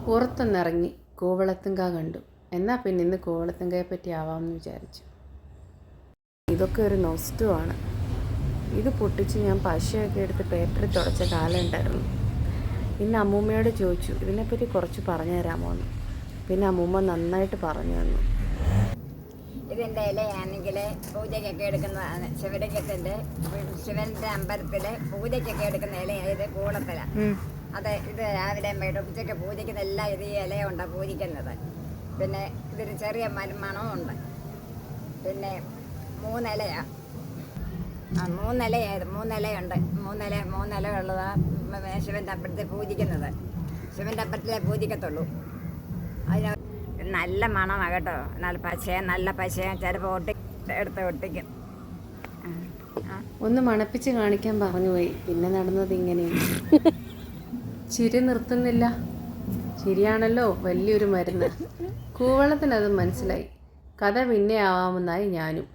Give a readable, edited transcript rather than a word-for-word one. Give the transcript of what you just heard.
പുറത്തൊന്നിറങ്ങി കൂവളത്തുങ്ക കണ്ടു. എന്നാൽ പിന്നെ ഇന്ന് കൂവളത്തുങ്കയെ പറ്റി ആവാമെന്ന് വിചാരിച്ചു. ഇതൊക്കെ ഒരു നൊസ്റ്റുമാണ്. ഇത് പൊട്ടിച്ച് ഞാൻ പശയൊക്കെ എടുത്ത് പേപ്പറിൽ തുടച്ച കാലം ഉണ്ടായിരുന്നു. ഇന്ന് അമ്മൂമ്മയോട് ചോദിച്ചു ഇതിനെപ്പറ്റി കുറച്ച് പറഞ്ഞു തരാമോ എന്ന്. പിന്നെ അമ്മൂമ്മ നന്നായിട്ട് പറഞ്ഞു തന്നു. ഇതിൻ്റെ ഇലയാണെങ്കിൽ പൂജയ്ക്കൊക്കെ എടുക്കുന്നതാണ്. ശിവൻ്റെ അമ്പലത്തിലെ പൂജയ്ക്കൊക്കെ എടുക്കുന്ന ഇലയായത് കൂളത്തില. അത് ഇത് രാവിലെ ഉച്ചയ്ക്ക് പൂജിക്കുന്ന എല്ലാ ഇത് ഈ ഇലയുണ്ടാണ് പൂജിക്കുന്നത്. പിന്നെ ഇതിന് ചെറിയ മണവും ഉണ്ട്. പിന്നെ മൂന്നിലയാണ്. മൂന്നിലയുണ്ട്. മൂന്നില ഉള്ളതാണ് ശിവൻ്റെ അമ്പലത്തിൽ പൂജിക്കുന്നത്. ശിവൻ്റെ അമ്പലത്തിലെ പൂജിക്കത്തുള്ളൂ. അതിന് നല്ല മണമാണ് കേട്ടോ. നല്ല പശയും ചിലപ്പോൾ എടുത്ത് ഒട്ടിക്കും. ഒന്ന് മണപ്പിച്ച് കാണിക്കാൻ പറഞ്ഞുപോയി. പിന്നെ നടന്നത് ഇങ്ങനെയാണ്. ചിരി നിർത്തുന്നില്ല. ചിരിയാണല്ലോ വലിയൊരു മരുന്ന്. കൂവളത്തിനത് മനസ്സിലായി. കഥ പിന്നെ ആവാമെന്നായി ഞാനും.